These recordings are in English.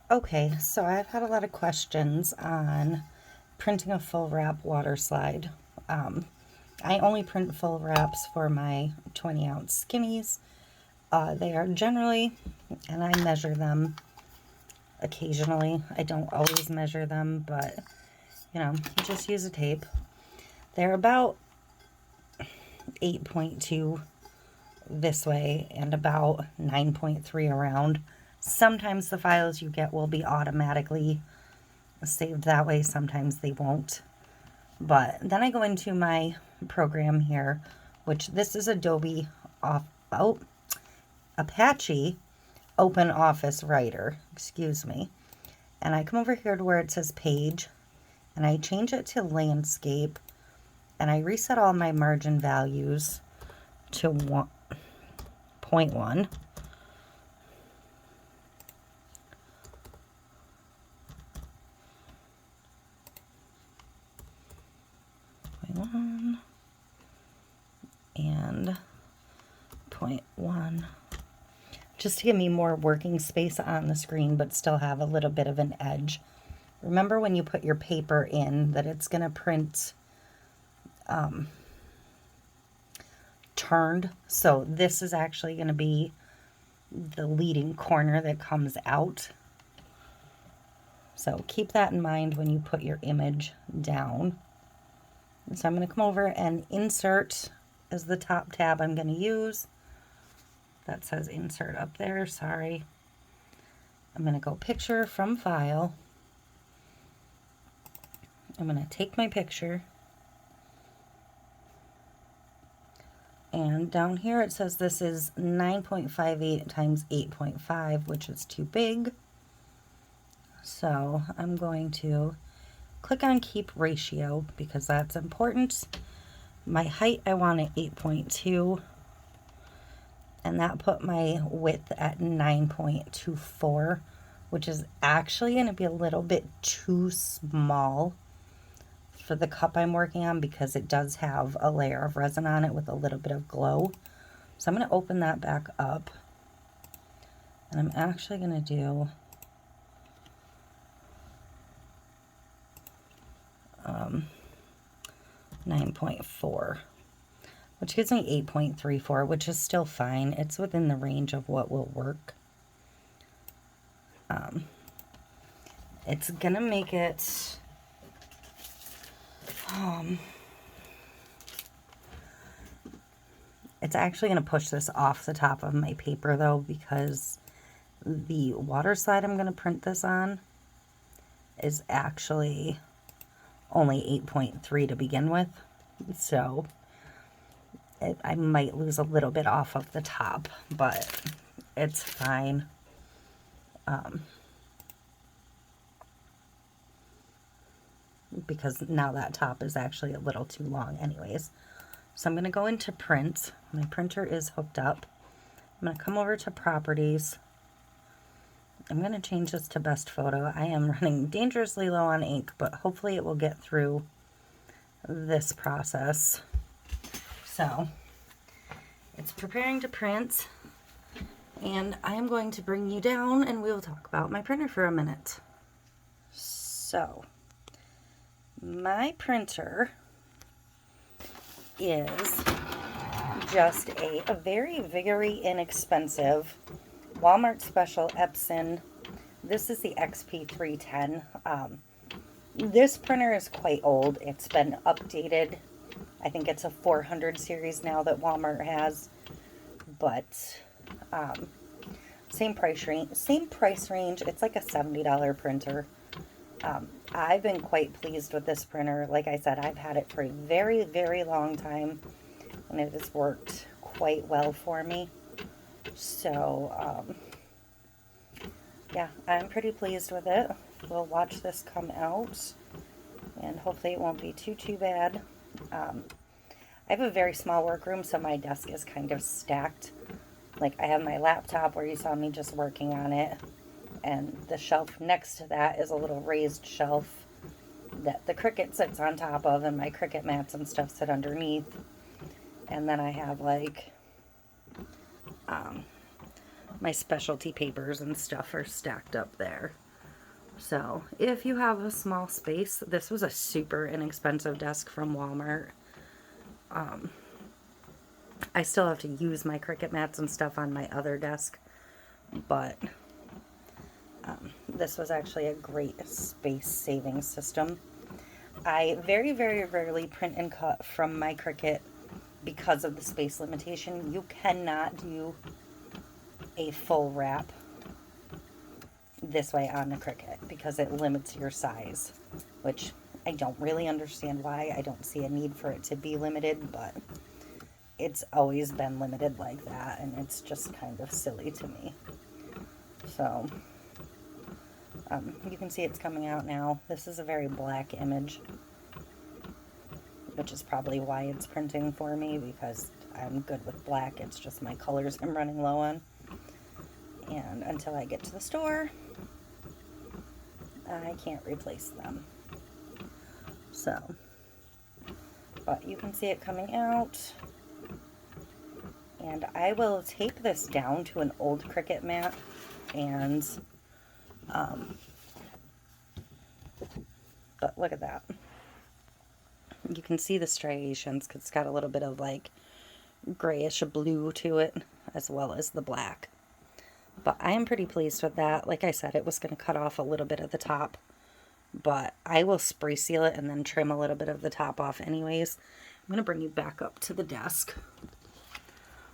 Okay, so I've had a lot of questions on printing a full wrap water slide. I only print full wraps for my 20-ounce skinnies. They are generally, and I measure them occasionally. I don't always measure them, but you know, just use a tape. They're about 8.2 this way and about 9.3 around. Sometimes the files you get will be automatically saved that way, sometimes they won't. But then I go into my program here, which this is Apache Open Office Writer, excuse me. And I come over here to where it says page, and I change it to landscape, and I reset all my margin values to 0.1. And 0.1, just to give me more working space on the screen, but still have a little bit of an edge. Remember when you put your paper in that it's going to print turned. So this is actually going to be the leading corner that comes out. So keep that in mind when you put your image down. So I'm going to come over and insert as the top tab I'm going to use. That says insert up there, sorry. I'm going to go picture from file. I'm going to take my picture. And down here it says this is 9.58 times 8.5, which is too big. So I'm going to click on keep ratio because that's important. My height I want at 8.2, and that put my width at 9.24, which is actually going to be a little bit too small for the cup I'm working on because it does have a layer of resin on it with a little bit of glow. So I'm going to open that back up, and I'm actually going to do 9.4, which gives me 8.34, which is still fine. It's within the range of what will work. It's gonna make it it's actually gonna push this off the top of my paper though, because the water slide I'm gonna print this on is actually only 8.3 to begin with, so I might lose a little bit off of the top, but it's fine. Because now that top is actually a little too long anyways. So I'm going to go into print. My printer is hooked up. I'm going to come over to properties. I'm going to change this to best photo. I am running dangerously low on ink, but hopefully it will get through this process. So it's preparing to print, and I am going to bring you down and we will talk about my printer for a minute. So my printer is just a very inexpensive Walmart special Epson. This is the XP310. This printer is quite old. It's been updated. I think it's a 400 series now that Walmart has, but same price range. It's like a $70 printer. I've been quite pleased with this printer. Like I said, I've had it for a very long time, and it has worked quite well for me. So, yeah, I'm pretty pleased with it. We'll watch this come out, and hopefully it won't be too bad. I have a very small workroom, so my desk is kind of stacked. Like, I have my laptop where you saw me just working on it, and the shelf next to that is a little raised shelf that the Cricut sits on top of, and my Cricut mats and stuff sit underneath. And then I have like my specialty papers and stuff are stacked up there. So if you have a small space, this was a super inexpensive desk from Walmart. I still have to use my Cricut mats and stuff on my other desk, but this was actually a great space saving system. I very, very rarely print and cut from my Cricut because of the space limitation. You cannot do a full wrap this way on the Cricut because it limits your size, which I don't really understand why. I don't see a need for it to be limited, but it's always been limited like that, and it's just kind of silly to me. So you can see it's coming out now. This is a very black image, which is probably why it's printing for me, because I'm good with black. It's just my colors I'm running low on. And until I get to the store, I can't replace them. So, but you can see it coming out. And I will tape this down to an old Cricut mat, and but look at that. You can see the striations because it's got a little bit of like grayish blue to it, as well as the black. But I am pretty pleased with that. Like I said, it was going to cut off a little bit of the top, but I will spray seal it and then trim a little bit of the top off anyways. I'm going to bring you back up to the desk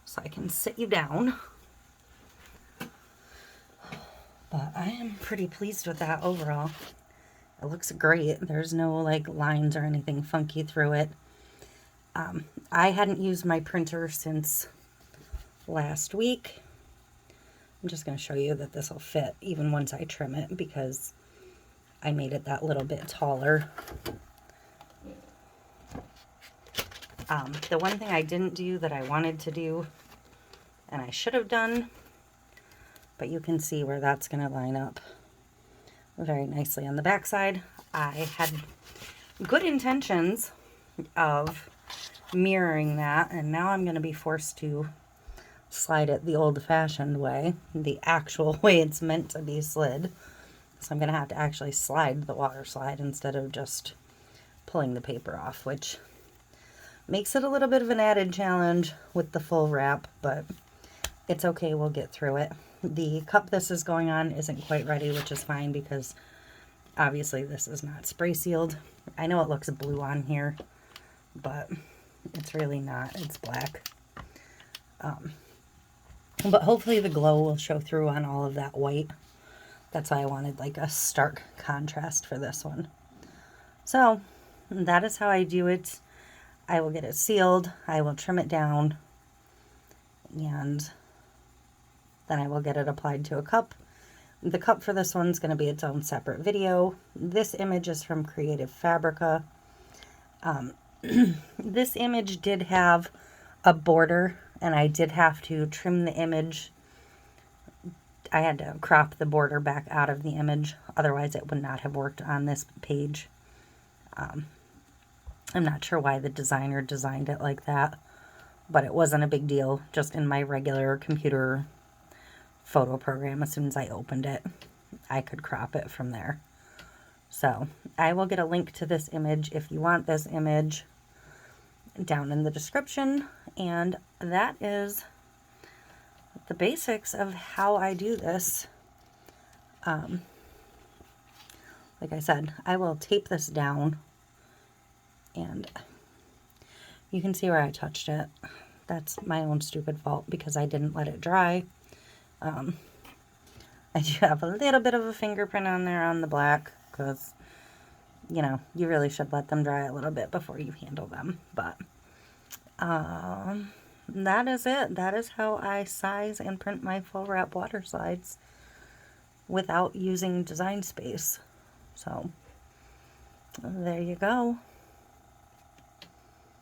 so I can sit you down. But I am pretty pleased with that overall. It looks great. There's no like lines or anything funky through it. I hadn't used my printer since last week. I'm just going to show you that this will fit even once I trim it, because I made it that little bit taller. The one thing I didn't do that I wanted to do, and I should have done, but you can see where that's going to line up very nicely on the back side. I had good intentions of mirroring that, and now I'm going to be forced to slide it the old-fashioned way, the actual way it's meant to be slid. So I'm going to have to actually slide the water slide instead of just pulling the paper off, which makes it a little bit of an added challenge with the full wrap, but it's okay, we'll get through it. The cup this is going on isn't quite ready, which is fine because obviously this is not spray sealed. I know it looks blue on here, but it's really not. It's black. But hopefully the glow will show through on all of that white. That's why I wanted like a stark contrast for this one. So that is how I do it. I will get it sealed. I will trim it down, and then I will get it applied to a cup. The cup for this one's going to be its own separate video. This image is from Creative Fabrica. This image did have a border, and I did have to trim the image. I had to crop the border back out of the image, otherwise it would not have worked on this page. I'm not sure why the designer designed it like that, but it wasn't a big deal. Just in my regular computer photo program, as soon as I opened it, I could crop it from there. So I will get a link to this image if you want this image down in the description. And that is the basics of how I do this. Like I said, I will tape this down, and you can see where I touched it. That's my own stupid fault because I didn't let it dry. I do have a little bit of a fingerprint on there on the black because, you know, you really should let them dry a little bit before you handle them. But that is it. That is how I size and print my full wrap water slides without using design space. So there you go.